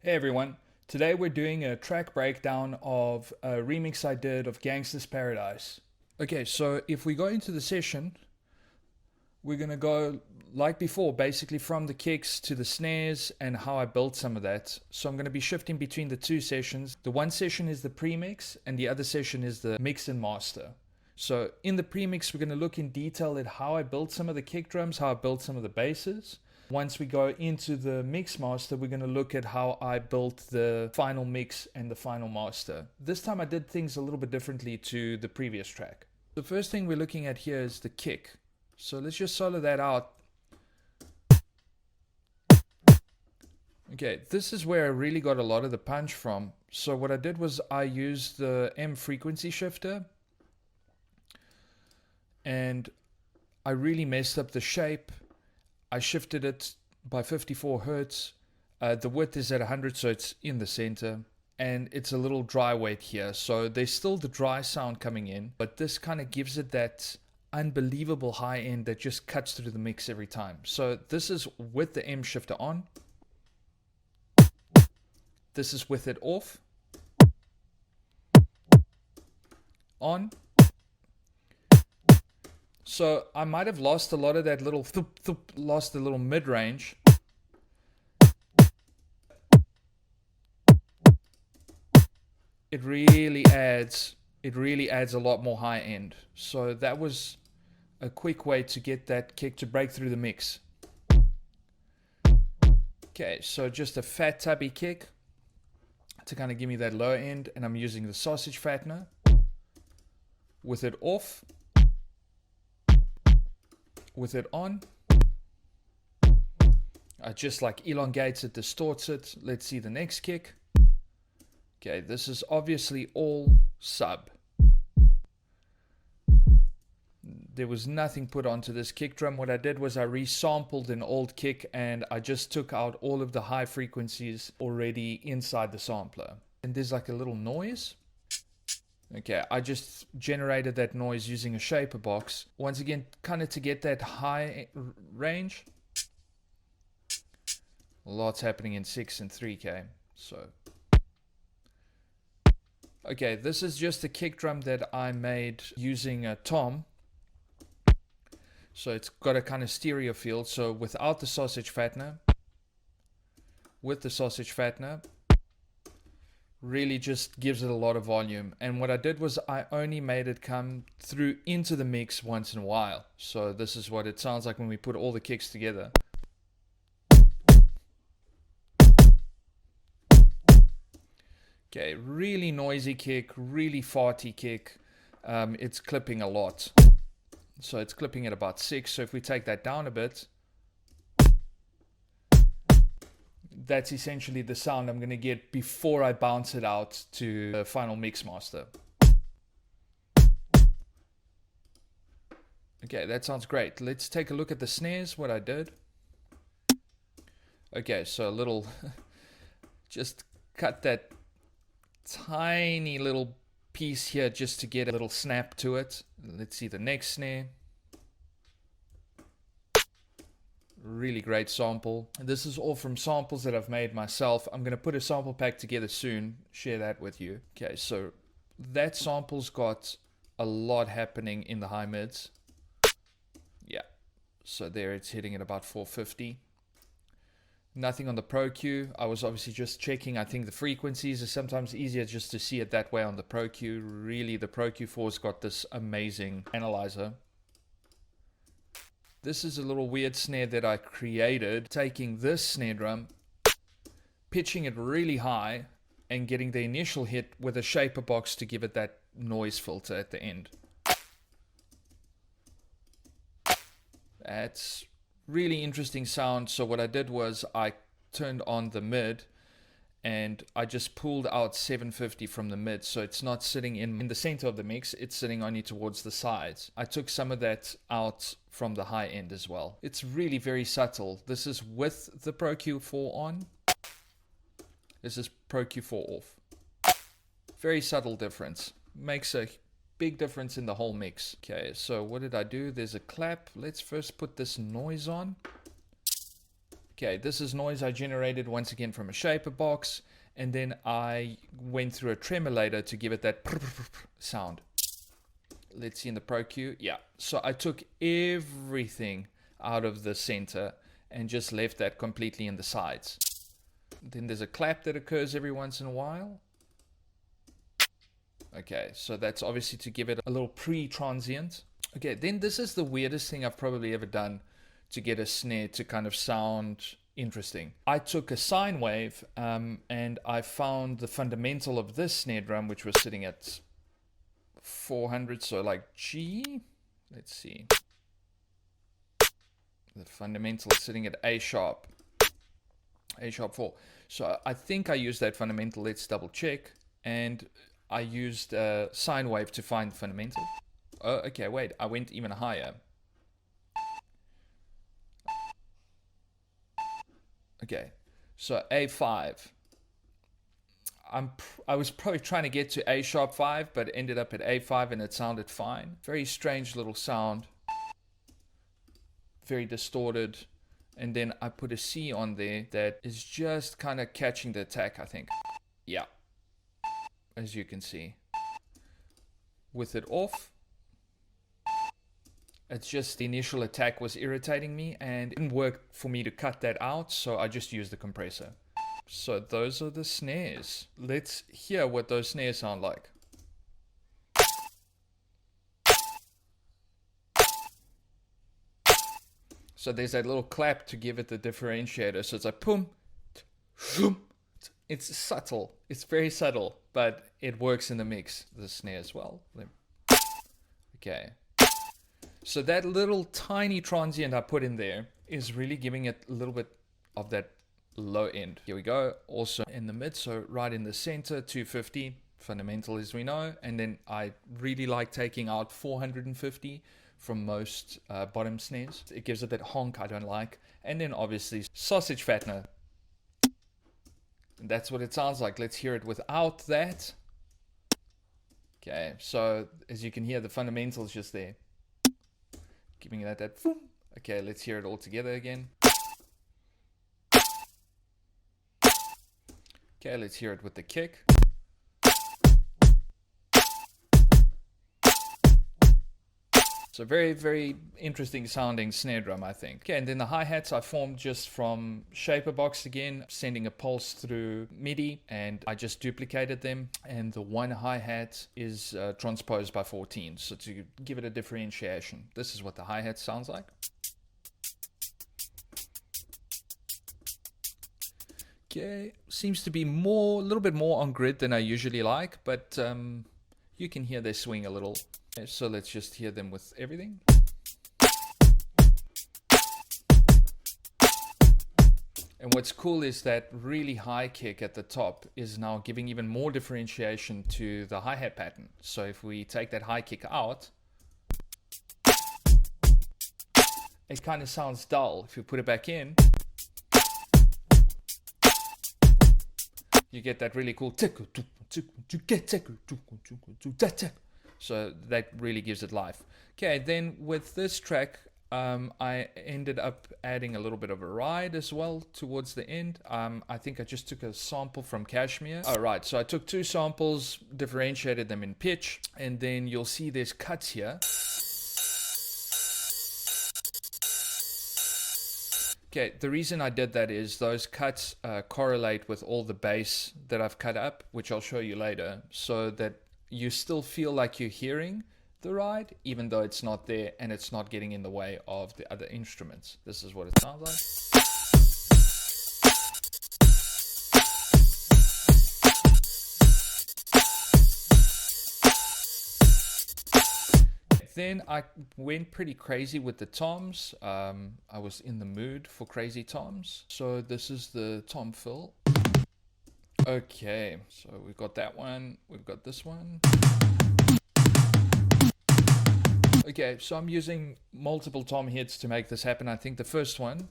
Hey everyone, today we're doing a track breakdown of a remix I did of Gangsta's Paradise. Okay, so if we go into the session, we're going to go like before, basically from the kicks to the snares and how I built some of that. So I'm going to be shifting between the two sessions. The one session is the pre-mix and the other session is the mix and master. So in the pre-mix, we're going to look in detail at how I built some of the kick drums, how I built some of the basses. Once we go into the mix master, we're going to look at how I built the final mix and the final master. This time I did things a little bit differently to the previous track. The first thing we're looking at here is the kick. So let's just solo that out. Okay, this is where I really got a lot of the punch from. So what I did was I used the MFreqShifter and I really messed up the shape. I shifted it by 54 Hertz. The width is at 100, so it's in the center. And it's a little dry weight here. So there's still the dry sound coming in, but this kind of gives it that unbelievable high end that just cuts through the mix every time. So this is with the M shifter on. This is with it off. On. So I might have lost a lot of that little lost a little mid-range. It really adds a lot more high end. So that was a quick way to get that kick to break through the mix. Okay, so just a fat tubby kick to kind of give me that low end, and I'm using the sausage fattener with it off. With it on, I just like elongates it, distorts it. Let's see the next kick. Okay, this is obviously all sub. There was nothing put onto this kick drum. What I did was I resampled an old kick and I just took out all of the high frequencies already inside the sampler. And there's like a little noise. Okay, I just generated that noise using a shaper box. Once again, kind of to get that high range. Lots happening in 6 and 3K. So, okay, this is just a kick drum that I made using a tom. So it's got a kind of stereo feel. So without the sausage fattener, with the sausage fattener, really just gives it a lot of volume. And what I did was I only made it come through into the mix once in a while. So this is what it sounds like when we put all the kicks together. Okay, really noisy kick, really farty kick. It's clipping a lot. So it's clipping at about 6. So if we take that down a bit, that's essentially the sound I'm going to get before I bounce it out to the final mix master. Okay, that sounds great. Let's take a look at the snares, what I did. Okay, so a little, just cut that tiny little piece here just to get a little snap to it. Let's see the next snare. Really great sample. This is all from samples that I've made myself. I'm going to put a sample pack together soon, share that with you. Okay, so that sample's got a lot happening in the high mids. Yeah, so there it's hitting at about 450. Nothing on the Pro Q. I was obviously just checking. I think the frequencies is sometimes easier just to see it that way on the Pro Q. Really, the Pro Q4's got this amazing analyzer. This is a little weird snare that I created, taking this snare drum, pitching it really high, and getting the initial hit with a shaper box to give it that noise filter at the end. That's really interesting sound. So what I did was I turned on the mid and I just pulled out 750 from the mid, so it's not sitting in the center of the mix, it's sitting only towards the sides. I took some of that out from the high end as well. It's really very subtle. This is with the Pro Q4 on. This is Pro Q4 off. Very subtle difference. Makes a big difference in the whole mix. Okay, so what did I do? There's a clap. Let's first put this noise on. Okay, this is noise I generated once again from a shaper box, and then I went through a tremolator to give it that sound. Let's see in the Pro Q. Yeah, so I took everything out of the center and just left that completely in the sides. Then there's a clap that occurs every once in a while. Okay, so that's obviously to give it a little pre-transient. Okay, then this is the weirdest thing I've probably ever done to get a snare to kind of sound interesting. I took a sine wave and I found the fundamental of this snare drum, which was sitting at 400, so like G. Let's see. The fundamental is sitting at A sharp 4. So I think I used that fundamental. Let's double check. And I used a sine wave to find the fundamental. Oh, okay, wait, I went even higher. Okay, so A5. I was probably trying to get to A sharp 5, but ended up at A5 and it sounded fine. Very strange little sound. Very distorted. And then I put a C on there that is just kind of catching the attack, I think. Yeah. As you can see. With it off, it's just the initial attack was irritating me and it didn't work for me to cut that out, so I just used the compressor. So those are the snares. Let's hear what those snares sound like. So there's that little clap to give it the differentiator. So it's like boom, boom. It's subtle. It's very subtle, but it works in the mix, the snare as well. Okay. So that little tiny transient I put in there is really giving it a little bit of that low end. Here we go. Also in the mid, so right in the center, 250, fundamental as we know. And then I really like taking out 450 from most bottom snares. It gives it that honk I don't like. And then obviously sausage fattener. And that's what it sounds like. Let's hear it without that. Okay, so as you can hear, the fundamental is just there. Giving that boom. Okay, let's hear it all together again. Okay, let's hear it with the kick. So very, very interesting sounding snare drum, I think. Okay, and then the hi-hats I formed just from shaper box again, sending a pulse through MIDI, and I just duplicated them. And the one hi-hat is transposed by 14, so to give it a differentiation. This is what the hi-hat sounds like. Okay, seems to be a little bit more on grid than I usually like, but you can hear they swing a little. Okay, so let's just hear them with everything. And what's cool is that really high kick at the top is now giving even more differentiation to the hi-hat pattern. So if we take that high kick out, it kind of sounds dull. If you put it back in, you get that really cool tickle. So that really gives it life. Okay, then with this track, I ended up adding a little bit of a ride as well towards the end. I think I just took a sample from Kashmir. All right, so I took 2 samples, differentiated them in pitch, and then you'll see there's cuts here. Okay, the reason I did that is those cuts correlate with all the bass that I've cut up, which I'll show you later, so that you still feel like you're hearing the ride, even though it's not there and it's not getting in the way of the other instruments. This is what it sounds like. Then I went pretty crazy with the toms. I was in the mood for crazy toms. So this is the tom fill. Okay, so we've got that one, we've got this one. Okay, so I'm using multiple tom hits to make this happen. I think the first one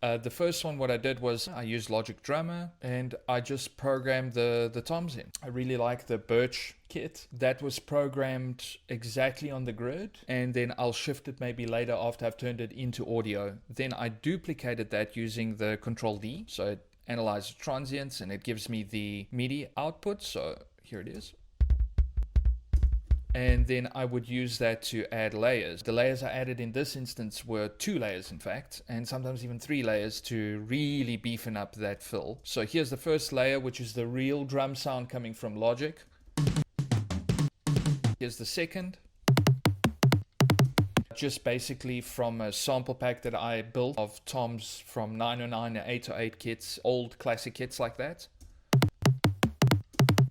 The first one, what I did was I used Logic Drummer and I just programmed the toms in. I really like the Birch kit. That was programmed exactly on the grid, and then I'll shift it maybe later after I've turned it into audio. Then I duplicated that using the Control D. So it analyzes transients and it gives me the MIDI output. So here it is. And then I would use that to add layers. The layers I added in this instance were 2 layers, in fact, and sometimes even 3 layers to really beefen up that fill. So here's the first layer, which is the real drum sound coming from Logic. Here's the second. Just basically from a sample pack that I built of toms from 909 and 808 kits, old classic kits like that.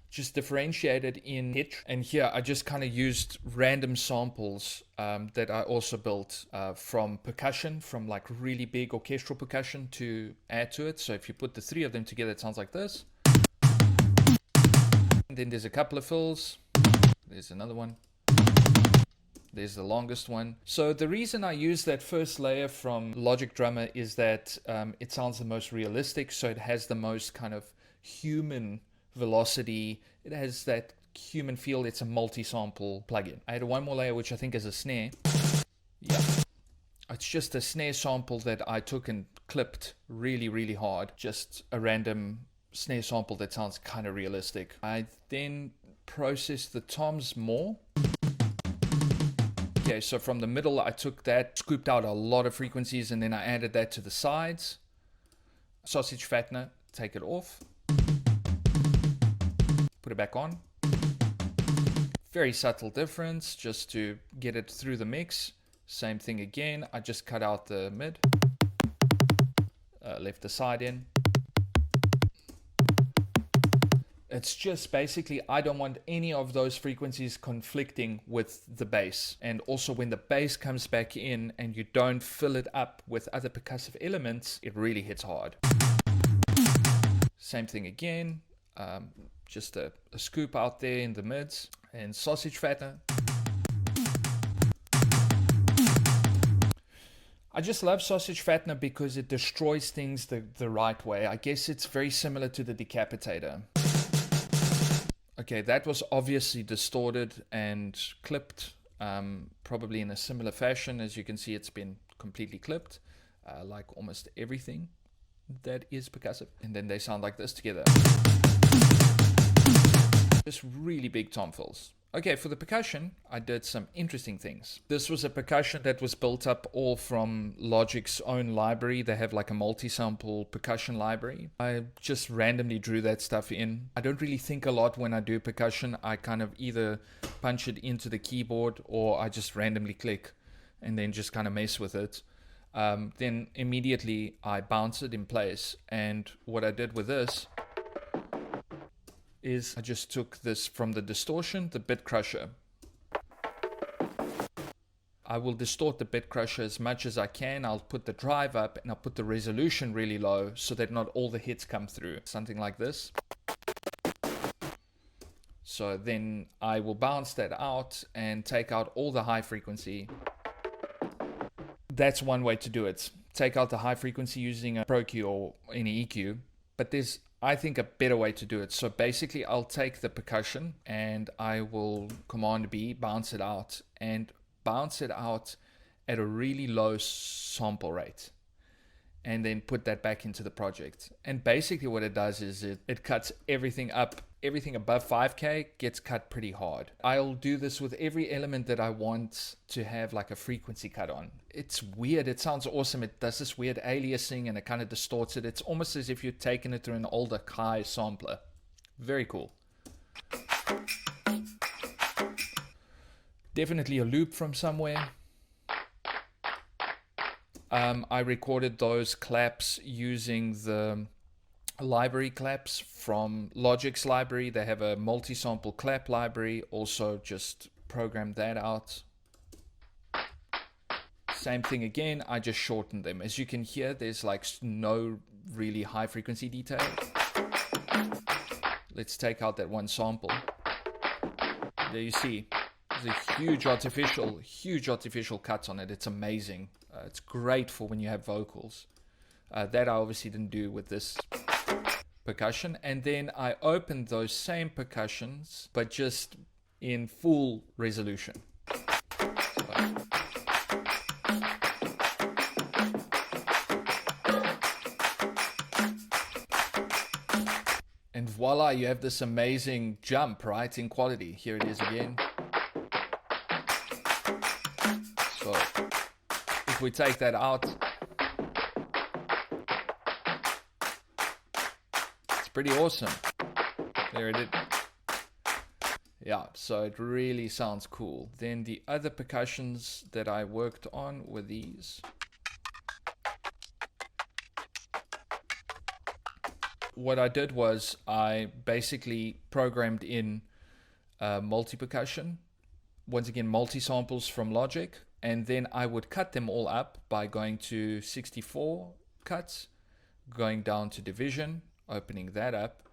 Just differentiated in pitch, and here I just kind of used random samples that I also built from percussion, from like really big orchestral percussion to add to it. So if you put the 3 of them together, it sounds like this. And then there's a couple of fills. There's another one. There's the longest one. So the reason I use that first layer from Logic Drummer is that it sounds the most realistic, so it has the most kind of human velocity. It has that human feel. It's a multi-sample plugin. I had one more layer which I think is a snare. Yeah, it's just a snare sample that I took and clipped really hard. Just a random snare sample that sounds kind of realistic. I then processed the toms more. Okay, so from the middle I took that, scooped out a lot of frequencies, and then I added that to the sides. Sausage fattener, take it off. Put it back on. Very subtle difference just to get it through the mix. Same thing again. I just cut out the mid. Left the side in. It's just basically I don't want any of those frequencies conflicting with the bass. And also when the bass comes back in and you don't fill it up with other percussive elements, it really hits hard. Same thing again. Just a scoop out there in the mids, and sausage fattener. I just love sausage fattener because it destroys things the right way. I guess it's very similar to the decapitator. Okay, that was obviously distorted and clipped, probably in a similar fashion. As you can see, it's been completely clipped, like almost everything that is percussive. And then they sound like this together. Just really big tom fills. Okay, for the percussion, I did some interesting things. This was a percussion that was built up all from Logic's own library. They have like a multi-sample percussion library. I just randomly drew that stuff in. I don't really think a lot when I do percussion. I kind of either punch it into the keyboard or I just randomly click and then just kind of mess with it. Then immediately I bounce it in place. And what I did with this is I just took this from the distortion, the bit crusher. I will distort the bit crusher as much as I can. I'll put the drive up and I'll put the resolution really low so that not all the hits come through. Something like this. So then I will bounce that out and take out all the high frequency. That's one way to do it. Take out the high frequency using a Pro Q or any EQ. But there's, I think, a better way to do it. So basically I'll take the percussion and I will Command B, bounce it out, and bounce it out at a really low sample rate, and then put that back into the project. And basically what it does is it cuts everything up. Everything above 5K gets cut pretty hard. I'll do this with every element that I want to have like a frequency cut on. It's weird. It sounds awesome. It does this weird aliasing and it kind of distorts it. It's almost as if you're taking it through an older Kai sampler. Very cool. Definitely a loop from somewhere. I recorded those claps using the library claps from Logic's library. They have a multi-sample clap library. Also just programmed that out. Same thing again, I just shortened them. As you can hear, there's like no really high frequency detail. Let's take out that one sample. There you see, there's a huge artificial cut on it. It's amazing. It's great for when you have vocals. That I obviously didn't do with this percussion. And then I opened those same percussions, but just in full resolution. And voila, you have this amazing jump, right, in quality. Here it is again. So if we take that out, it's pretty awesome. There it is. Yeah, so it really sounds cool. Then the other percussions that I worked on were these. What I did was I basically programmed in multi-percussion, once again multi-samples from Logic, and then I would cut them all up by going to 64 cuts, going down to division, opening that up,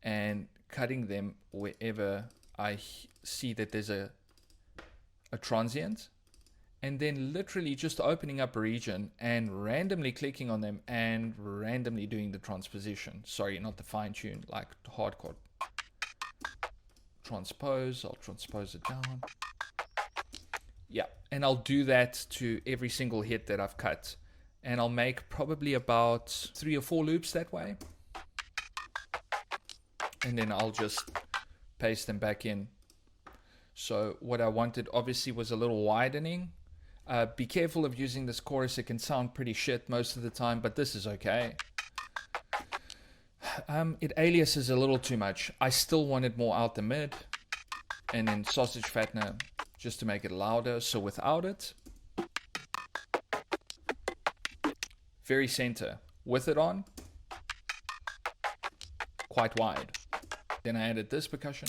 and cutting them wherever I see that there's a transient, and then literally just opening up a region and randomly clicking on them and randomly doing the transposition. Sorry, not the fine tune, like hardcore. Transpose, I'll transpose it down. Yeah, and I'll do that to every single hit that I've cut. And I'll make probably about 3 or 4 loops that way. And then I'll just paste them back in. So what I wanted obviously was a little widening. Be careful of using this chorus. It can sound pretty shit most of the time, but this is okay. It aliases a little too much. I still wanted more out the mid. And then sausage fattener just to make it louder. So without it, very center. With it on, quite wide. Then I added this percussion.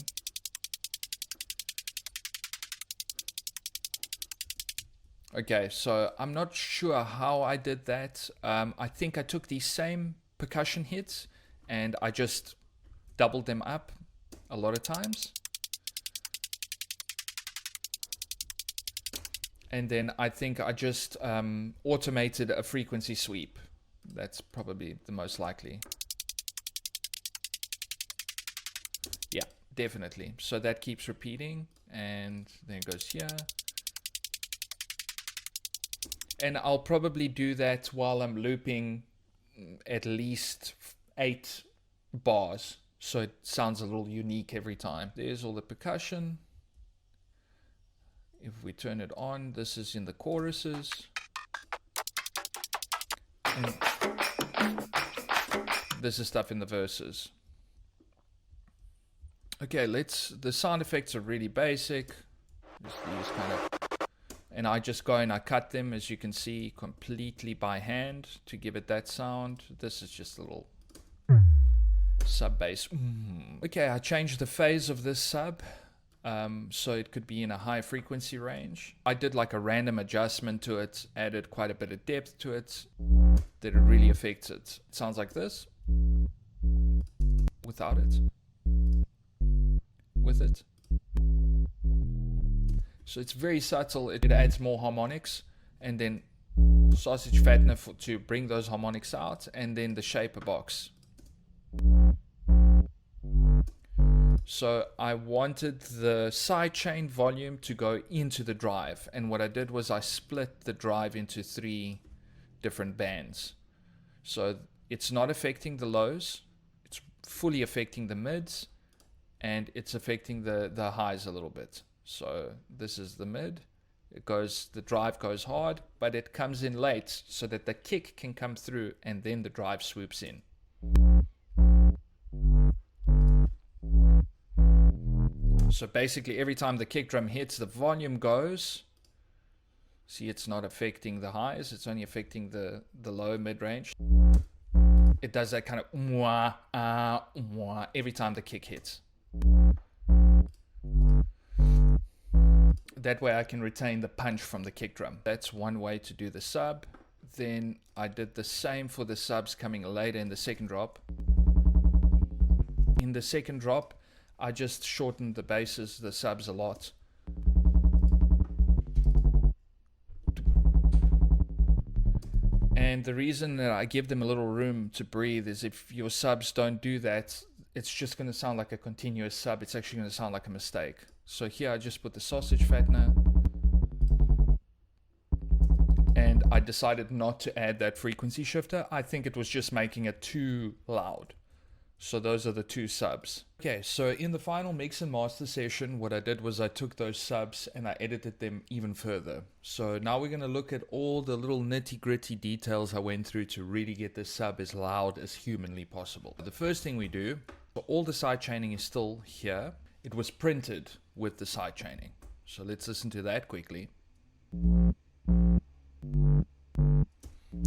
Okay, so I'm not sure how I did that. I think I took these same percussion hits and I just doubled them up a lot of times. And then I think I just automated a frequency sweep. That's probably the most likely. Yeah, definitely. So that keeps repeating, and then it goes here. And I'll probably do that while I'm looping at least 8 bars. So it sounds a little unique every time. There's all the percussion. If we turn it on, this is in the choruses. And this is stuff in the verses. Okay, the sound effects are really basic. Just these kind of, and I just go and I cut them, as you can see, completely by hand to give it that sound. This is just a little sub bass. Okay, I changed the phase of this sub. So it could be in a high frequency range. I did like a random adjustment to it, added quite a bit of depth to it, that it really affects it. It sounds like this, without it, with it. So it's very subtle, it adds more harmonics, and then sausage fattener to bring those harmonics out, and then the shaper box. So I wanted the sidechain volume to go into the drive, and what I did was I split the drive into 3 different bands. So it's not affecting the lows, it's fully affecting the mids, and it's affecting the highs a little bit. So this is the mid, the drive goes hard, but it comes in late so that the kick can come through, and then the drive swoops in. So basically every time the kick drum hits, the volume goes. See, it's not affecting the highs, it's only affecting the low mid-range. It does that kind of mwah, mwah every time the kick hits. That way I can retain the punch from the kick drum. That's one way to do the sub. Then I did the same for the subs coming later in the second drop. In the second drop, I just shortened the basses, the subs a lot. And the reason that I give them a little room to breathe is if your subs don't do that, it's just going to sound like a continuous sub. It's actually going to sound like a mistake. So here I just put the sausage fattener. And I decided not to add that frequency shifter. I think it was just making it too loud. So those are the two subs. Okay, so in the final mix and master session, what I did was I took those subs and I edited them even further. So now we're going to look at all the little nitty gritty details I went through to really get this sub as loud as humanly possible. The first thing we do, all the side chaining is still here. It was printed with the side chaining. So let's listen to that quickly.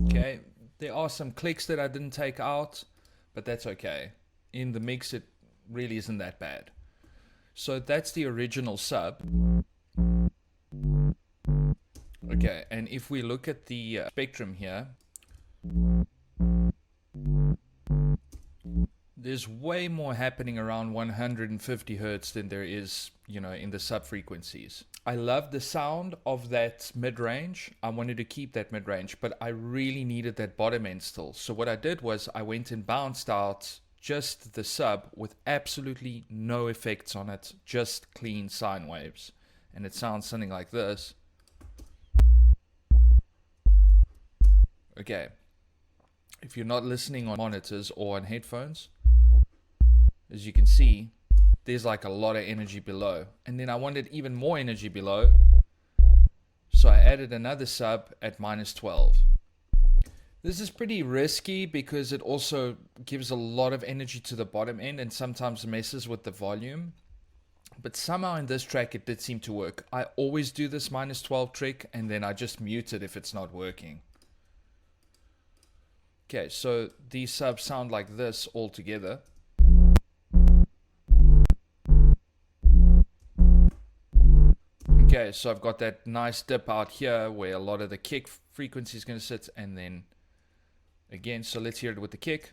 Okay, there are some clicks that I didn't take out, but that's okay. In the mix, it really isn't that bad. So that's the original sub. Okay, and if we look at the spectrum here, there's way more happening around 150 hertz than there is, you know, in the sub frequencies. I love the sound of that mid-range. I wanted to keep that mid-range, but I really needed that bottom end still. So what I did was I went and bounced out just the sub with absolutely no effects on it, just clean sine waves. And it sounds something like this. Okay. If you're not listening on monitors or on headphones, as you can see, there's like a lot of energy below. And then I wanted even more energy below. So I added another sub at -12. This is pretty risky because it also gives a lot of energy to the bottom end and sometimes messes with the volume. But somehow in this track it did seem to work. I always do this -12 trick and then I just mute it if it's not working. Okay, so these subs sound like this all together. Okay, so I've got that nice dip out here where a lot of the kick frequency is going to sit, and then again, so let's hear it with the kick.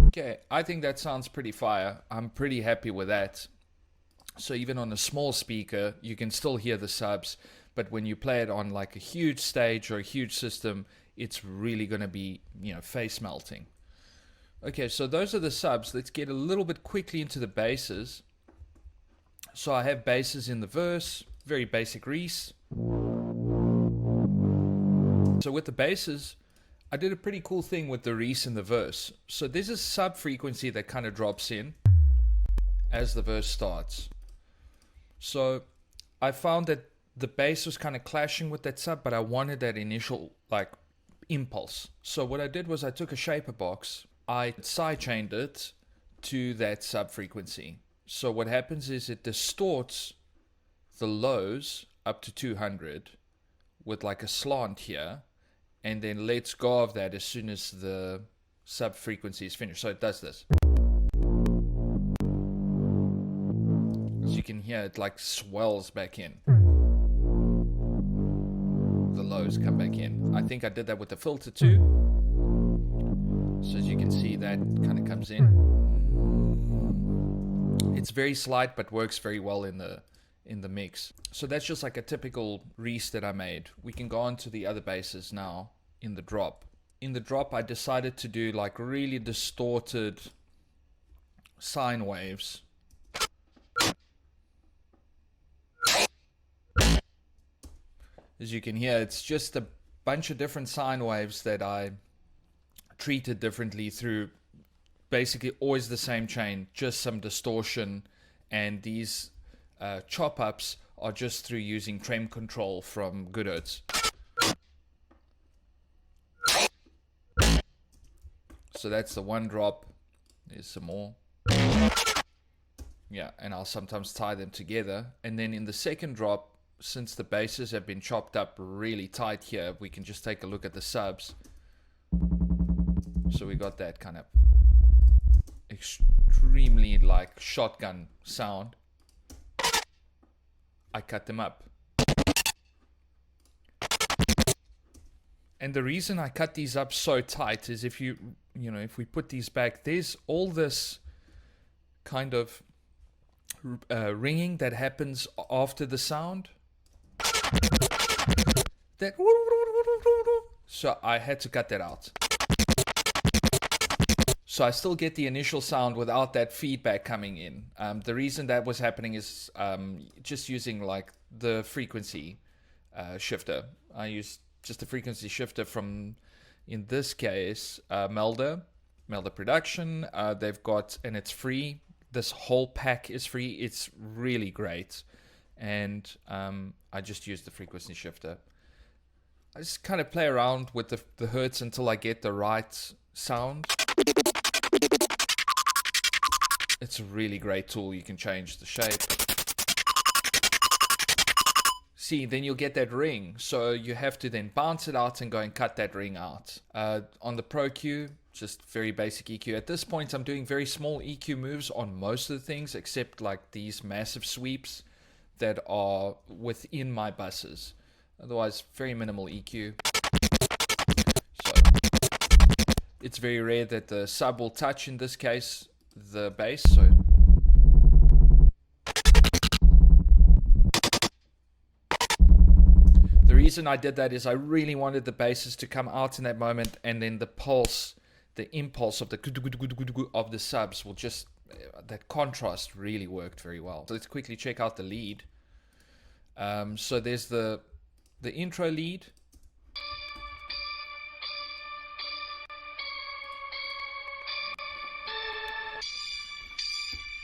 Okay, I think that sounds pretty fire. I'm pretty happy with that. So even on a small speaker, you can still hear the subs, but when you play it on like a huge stage or a huge system, it's really going to be, you know, face melting. Okay, so those are the subs. Let's get a little bit quickly into the basses. So I have basses in the verse, very basic Reese. So with the basses, I did a pretty cool thing with the Reese in the verse. So there's a sub frequency that kind of drops in as the verse starts. So I found that the bass was kind of clashing with that sub, but I wanted that initial like impulse. So what I did was I took a shaper box, I sidechained it to that sub frequency. So what happens is it distorts the lows up to 200 with like a slant here, and then lets go of that as soon as the sub frequency is finished. So it does this. As you can hear, it like swells back in. The lows come back in. I think I did that with the filter too. So as you can see, that kind of comes in. It's very slight but works very well in the mix. So that's just like a typical Reese that I made. We can go on to the other basses now in the drop. In the drop I decided to do like really distorted sine waves. As you can hear, it's just a bunch of different sine waves that I treated differently through basically always the same chain, just some distortion, and these chop ups are just through using trem control from Goodhertz. So that's the one drop. There's some more. Yeah, and I'll sometimes tie them together. And then in the second drop, since the basses have been chopped up really tight here, we can just take a look at the subs. So we got that kind of extremely like shotgun sound. I cut them up. And the reason I cut these up so tight is if you know, if we put these back, there's all this kind of ringing that happens after the sound. that. So I had to cut that out. So I still get the initial sound without that feedback coming in. The reason that was happening is just using like the frequency shifter. I use just a frequency shifter from, in this case, Melda Production. They've got, and it's free. This whole pack is free. It's really great. And I just use the frequency shifter. I just kind of play around with the hertz until I get the right sound. It's a really great tool. You can change the shape. See, then you'll get that ring. So you have to then bounce it out and go and cut that ring out. On the Pro Q, just very basic EQ. At this point, I'm doing very small EQ moves on most of the things, except like these massive sweeps that are within my buses. Otherwise, very minimal EQ. So it's very rare that the sub will touch, in this case, the bass. So the reason I did that is I really wanted the basses to come out in that moment, and then the pulse, the impulse of the subs will just, that contrast really worked very well. So let's quickly check out the lead. So there's the intro lead.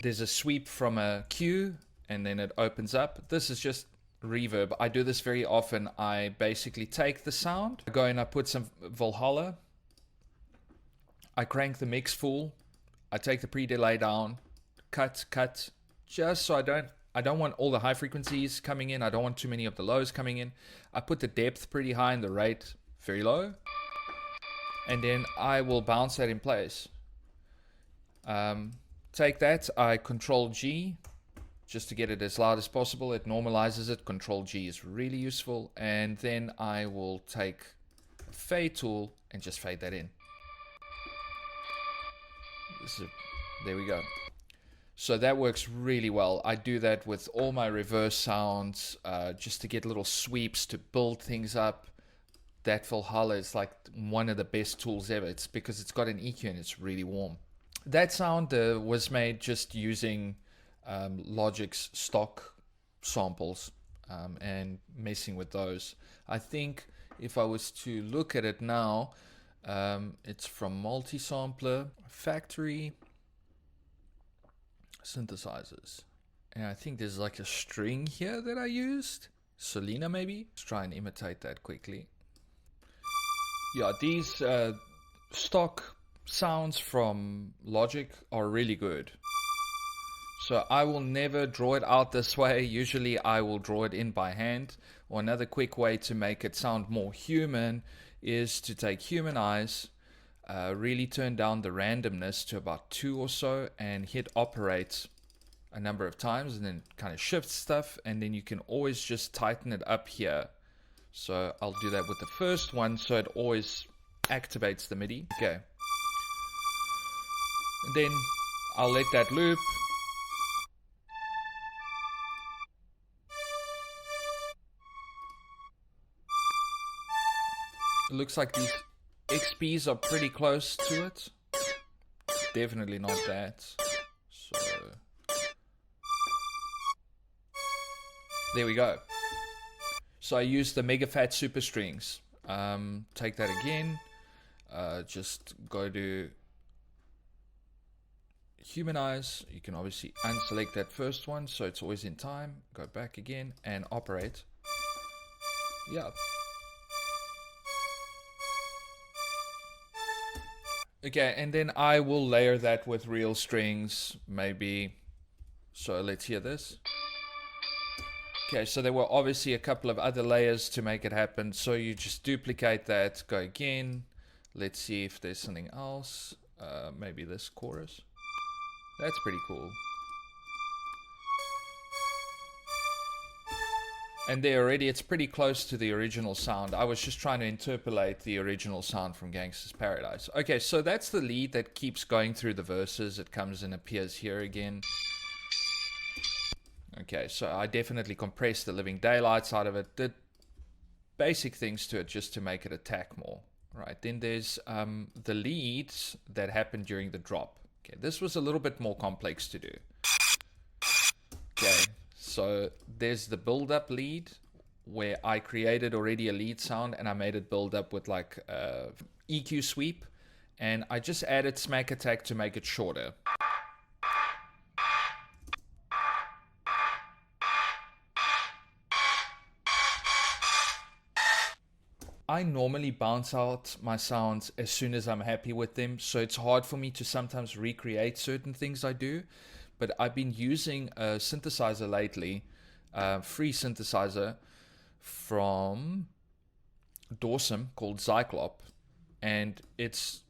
There's a sweep from a Q, and then it opens up. This is just reverb. I do this very often. I basically take the sound, I go and I put some Valhalla, I crank the mix full, I take the pre-delay down, cut, just so I don't want all the high frequencies coming in. I don't want too many of the lows coming in. I put the depth pretty high and the rate very low. And then I will bounce that in place. Take that, I Control G, just to get it as loud as possible. It normalizes it. Control G is really useful. And then I will take a fade tool and just fade that in. There we go. So that works really well. I do that with all my reverse sounds, just to get little sweeps to build things up. That Valhalla is like one of the best tools ever. It's because it's got an EQ and it's really warm. That sound was made just using Logic's stock samples and messing with those. I think if I was to look at it now, it's from Multi-Sampler, Factory, Synthesizers. And I think there's like a string here that I used. Selena maybe? Let's try and imitate that quickly. Yeah, these stock sounds from Logic are really good. So I will never draw it out this way. Usually I will draw it in by hand. Or another quick way to make it sound more human is to take Humanize, really turn down the randomness to about 2 or so, and hit operate a number of times, and then kind of shift stuff, and then you can always just tighten it up here. So I'll do that with the first one, so it always activates the MIDI. Okay. And then I'll let that loop. It looks like these XPs are pretty close to it. Definitely not that. So there we go. So I use the Mega Fat Super Strings. Take that again. Just go to Humanize. You can obviously unselect that first one, so it's always in time. Go back again and operate. Yeah. Okay, and then I will layer that with real strings, maybe. So let's hear this. Okay, so there were obviously a couple of other layers to make it happen. So you just duplicate that, go again. Let's see if there's something else. Maybe this chorus. That's pretty cool. And there already, it's pretty close to the original sound. I was just trying to interpolate the original sound from Gangsta's Paradise. Okay, so that's the lead that keeps going through the verses. It comes and appears here again. Okay, so I definitely compressed the living daylights out of it. Did basic things to it just to make it attack more, right? Then there's the leads that happen during the drop. Okay, this was a little bit more complex to do. Okay, so there's the build-up lead where I created already a lead sound and I made it build up with like EQ sweep, and I just added smack attack to make it shorter. I normally bounce out my sounds as soon as I'm happy with them, so it's hard for me to sometimes recreate certain things I do. But I've been using a synthesizer lately, free synthesizer from Dawesome called Zyklop, and it's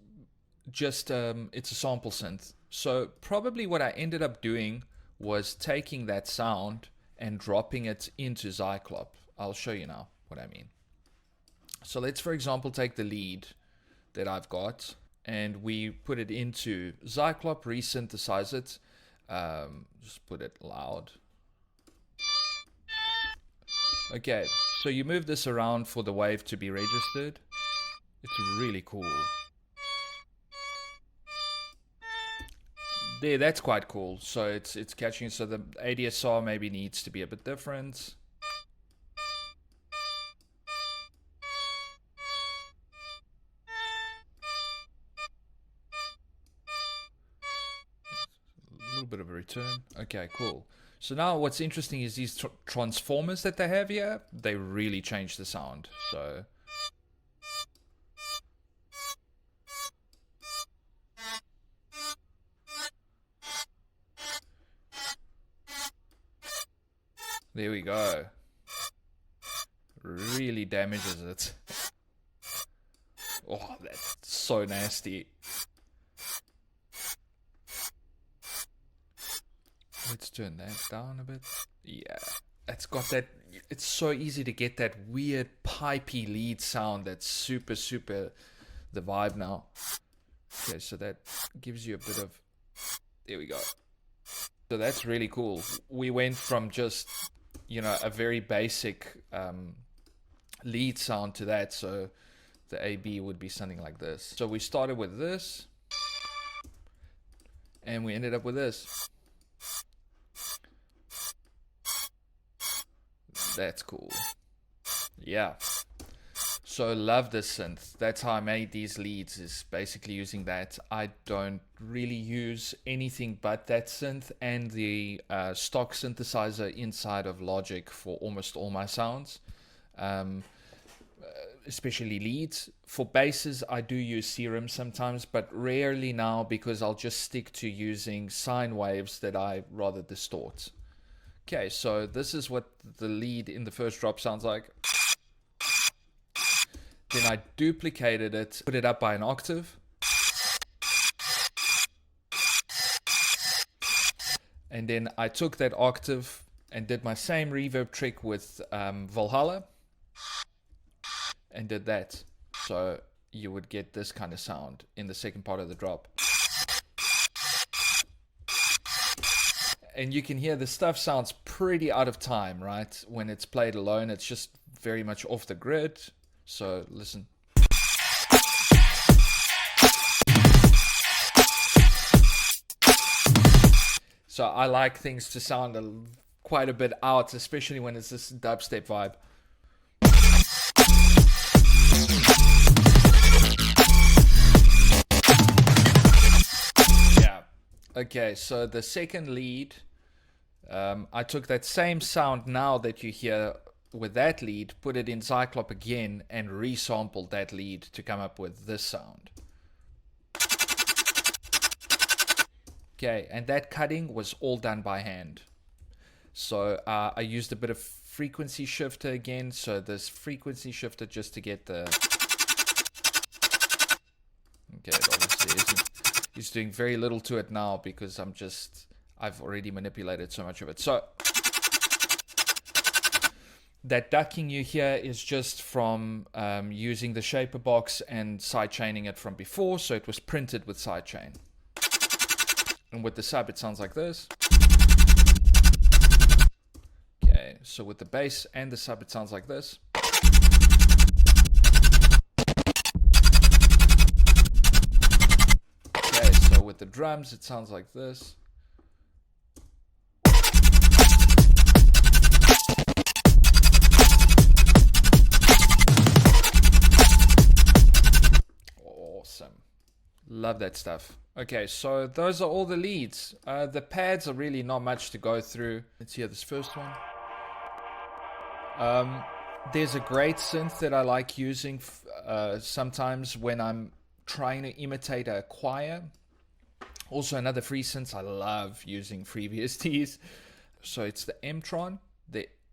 just it's a sample synth. So probably what I ended up doing was taking that sound and dropping it into Zyklop. I'll show you now what I mean. So let's, for example, take the lead that I've got and we put it into Zyklop, resynthesize it, just put it loud. Okay, so you move this around for the wave to be registered. It's really cool. There, that's quite cool. So it's catching, so the ADSR maybe needs to be a bit different. Bit of a return. Okay, cool. So now what's interesting is these transformers that they have here, they really change the sound. So there we go. Really damages it. Oh, that's so nasty. Let's turn that down a bit. Yeah, it's got that, it's so easy to get that weird pipey lead sound that's super the vibe now. Okay, so that gives you a bit of, there we go. So that's really cool. We went from just, you know, a very basic lead sound to that. So the AB would be something like this. So we started with this and we ended up with this. That's cool. Yeah. So love this synth. That's how I made these leads, is basically using that. I don't really use anything but that synth and the stock synthesizer inside of Logic for almost all my sounds, especially leads. For basses, I do use Serum sometimes, but rarely now because I'll just stick to using sine waves that I rather distort. Okay, so this is what the lead in the first drop sounds like. Then I duplicated it, put it up by an octave. And then I took that octave and did my same reverb trick with Valhalla. And did that. So you would get this kind of sound in the second part of the drop. And you can hear the stuff sounds pretty out of time, right? When it's played alone, it's just very much off the grid. So listen. So I like things to sound quite a bit out, especially when it's this dubstep vibe. Okay, so the second lead, I took that same sound now that you hear with that lead, put it in Zyklop again, and resampled that lead to come up with this sound. Okay, and that cutting was all done by hand. So I used a bit of frequency shifter again, so this frequency shifter just to get the... Okay, it obviously isn't. He's doing very little to it now because I've already manipulated so much of it. So that ducking you hear is just from using the shaper box and sidechaining it from before. So it was printed with sidechain. And with the sub, it sounds like this. Okay, so with the bass and the sub, it sounds like this. drums, it sounds like this. Awesome. Love that stuff. Okay, so those are all the leads. The pads are really not much to go through. Let's hear this first one. There's a great synth that I like using sometimes when I'm trying to imitate a choir. Also another free synth. I love using free VSTs. So it's the M-Tron.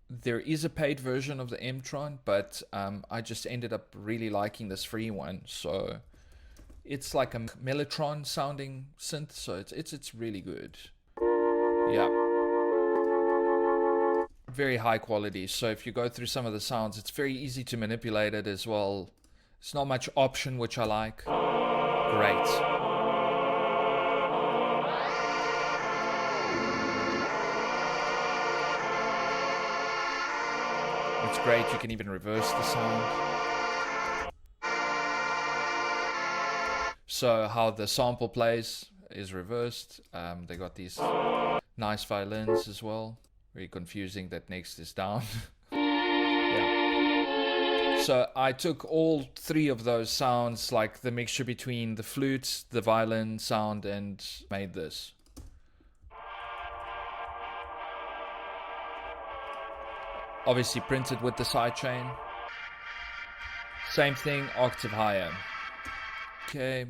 There is a paid version of the M-Tron, but I just ended up really liking this free one. So it's like a mellotron sounding synth, so it's really good. Yeah. Very high quality. So if you go through some of the sounds, it's very easy to manipulate it as well. It's not much option, which I like. Great. It's great. You can even reverse the sound. So how the sample plays is reversed. They got these nice violins as well. Very confusing that next is down. Yeah. So I took all three of those sounds, like the mixture between the flutes, the violin sound, and made this. Obviously printed with the sidechain. Same thing, octave higher. Okay.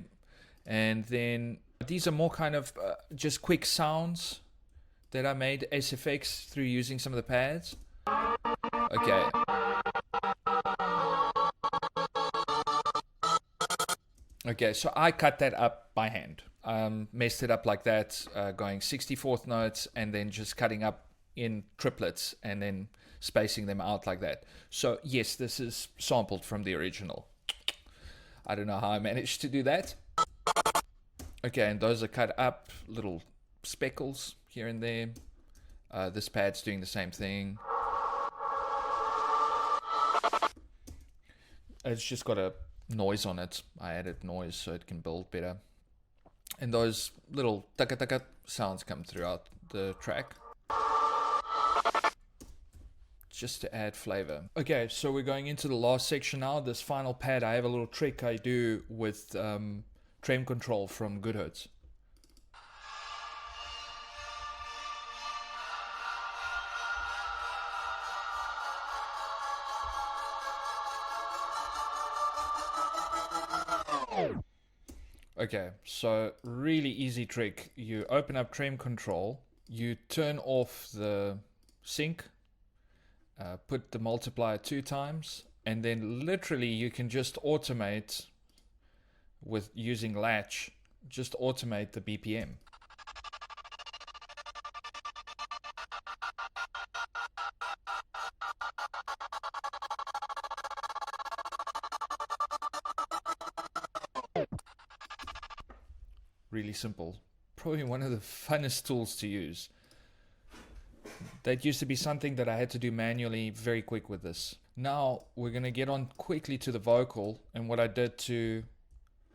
And then these are more kind of just quick sounds that I made SFX through using some of the pads. Okay. Okay, so I cut that up by hand. Messed it up like that, going 64th notes and then just cutting up in triplets and then spacing them out like that. So yes, this is sampled from the original. I don't know how I managed to do that. Okay, and those are cut up, little speckles here and there. This pad's doing the same thing. It's just got a noise on it. I added noise so it can build better. And those little taka-taka sounds come throughout the track, just to add flavor. Okay, so we're going into the last section now. This final pad, I have a little trick I do with trem control from Goodhurts. Okay, so really easy trick. You open up trem control, you turn off the sync, put the multiplier 2 times, and then literally you can just automate with using latch, just automate the BPM. Really simple. Probably one of the funnest tools to use. That used to be something that I had to do manually, very quick with this. Now we're going to get on quickly to the vocal and what I did to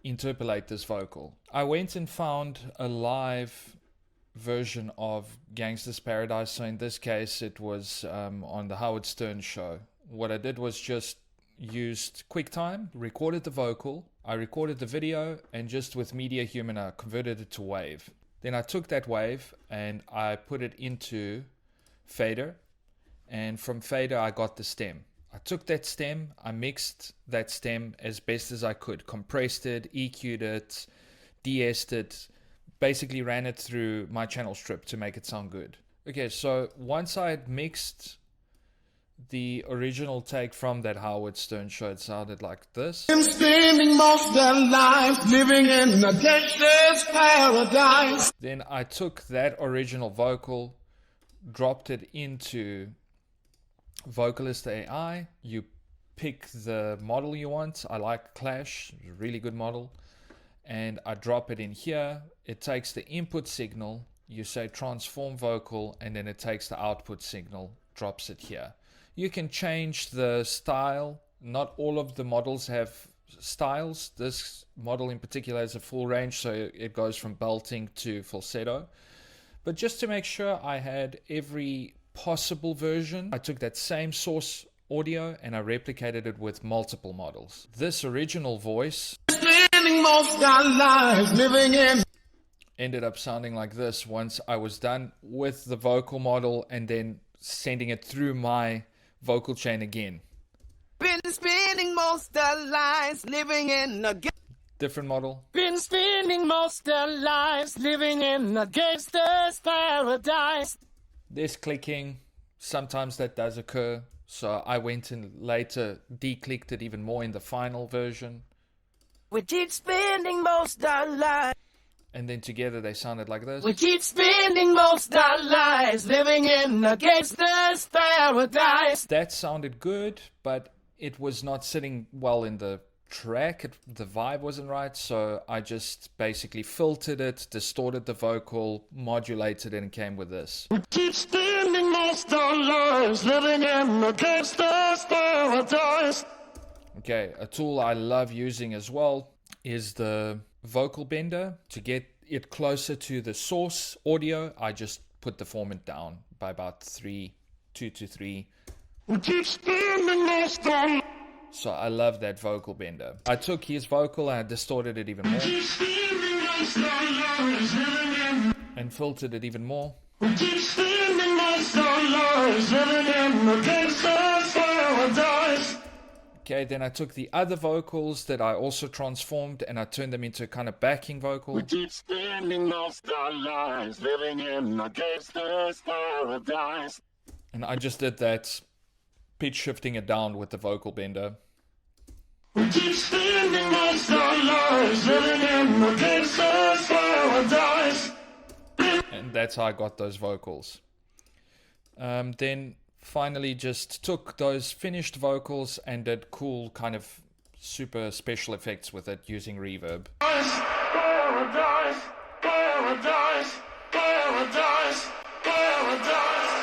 interpolate this vocal. I went and found a live version of Gangsta's Paradise. So in this case, it was on the Howard Stern show. What I did was just used QuickTime, recorded the vocal, I recorded the video, and just with Media Human, I converted it to wave. Then I took that wave and I put it into Fadr, and from Fadr I got the stem. I took that stem, I mixed that stem as best as I could, compressed it, EQ'd it, de-essed it, basically ran it through my channel strip to make it sound good. Okay, so once I had mixed the original take from that Howard Stern show, it sounded like this. I'm spending most of their lives living in a gangster's paradise. Then I took that original vocal, dropped it into vocalist.ai. You pick the model you want. I like Clash, really good model. And I drop it in here. It takes the input signal. You say transform vocal, and then it takes the output signal, drops it here. You can change the style. Not all of the models have styles. This model in particular has a full range, so it goes from belting to falsetto. But just to make sure I had every possible version, I took that same source audio and I replicated it with multiple models. This original voice ended up sounding like this once I was done with the vocal model and then sending it through my vocal chain again. Been spending most our lives living in a Different model. Been spending most our lives living in a gangster's paradise. There's clicking. Sometimes that does occur. So I went and later declicked it even more in the final version. We keep spending most our lives. And then together they sounded like this. We keep spending most our lives living in a gangster's paradise. That sounded good, but it was not sitting well in the track. The vibe wasn't right, so I just basically filtered it, distorted the vocal, modulated it, and came with this. We keep spending most our lives living in a gangster's paradise. Okay, a tool I love using as well is the vocal bender. To get it closer to the source audio, I just put the formant down by about 2 to 3. We keep spending most our. So I love that vocal bender. I took his vocal and I distorted it even more. And filtered it even more. We keep spending most our lives living in a gangster's paradise. Okay, then I took the other vocals that I also transformed and I turned them into a kind of backing vocal. We keep spending most our lives living in a gangster's paradise. And I just did that, pitch shifting it down with the vocal bender. We keep spending most our lives living in a gangster's paradise. And that's how I got those vocals. Then finally just took those finished vocals and did cool kind of super special effects with it using reverb. Paradise, paradise, paradise, paradise.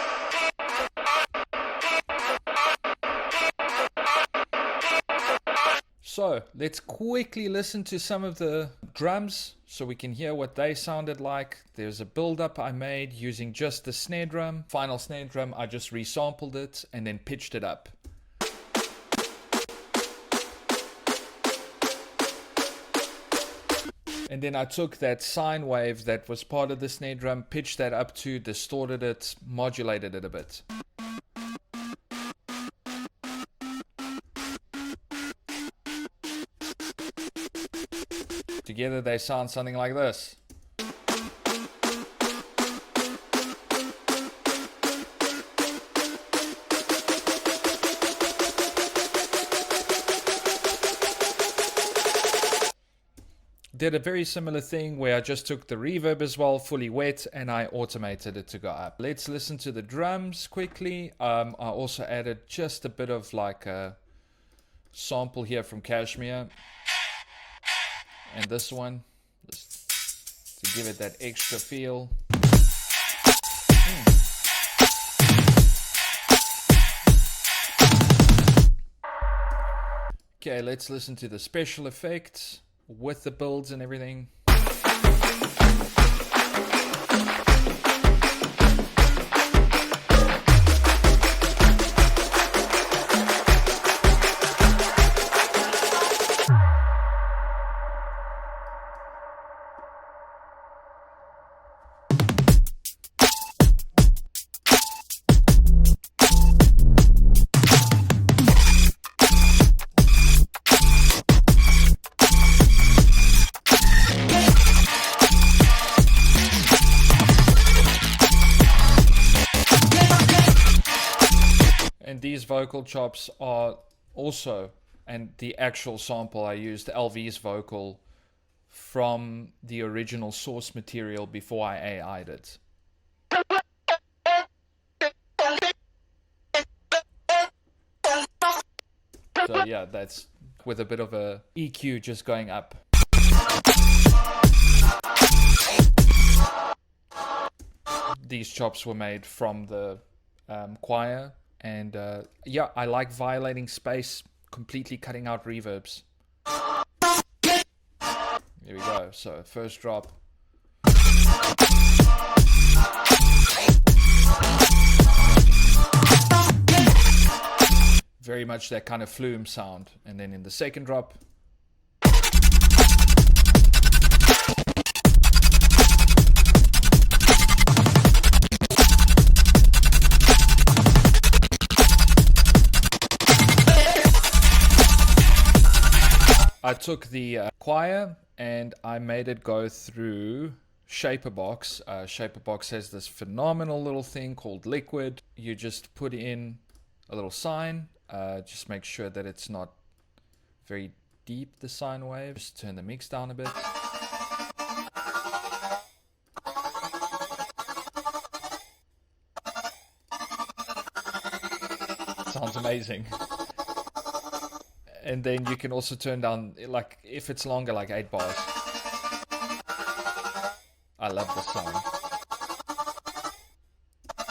So let's quickly listen to some of the drums so we can hear what they sounded like. There's a build-up I made using just the snare drum. Final snare drum, I just resampled it and then pitched it up. And then I took that sine wave that was part of the snare drum, pitched that up to, distorted it, modulated it a bit. Together they sound something like this. Did a very similar thing where I just took the reverb as well, fully wet, and I automated it to go up. Let's listen to the drums quickly. I also added just a bit of like a sample here from Kashmir. And this one, just to give it that extra feel. Okay, let's listen to the special effects with the builds and everything. These vocal chops are also, and the actual sample I used, LV's vocal from the original source material before I AI'd it. So yeah, that's with a bit of a EQ just going up. These chops were made from the choir. And yeah, I like violating space, completely cutting out reverbs. Here we go. So first drop. Very much that kind of flume sound. And then in the second drop. I took the choir and I made it go through Shaperbox. Shaperbox has this phenomenal little thing called Liquid. You just put in a little sine. Just make sure that it's not very deep, the sine wave. Just turn the mix down a bit. Sounds amazing. And then you can also turn down, like, if it's longer, like 8 bars. I love the sound.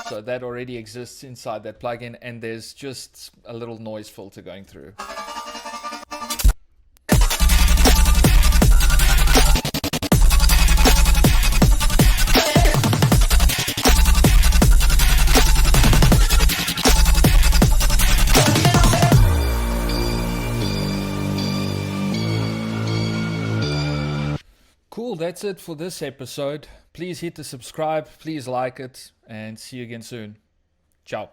So that already exists inside that plugin, and there's just a little noise filter going through. Cool, that's it for this episode. Please hit the subscribe, please like it, and see you again soon. Ciao.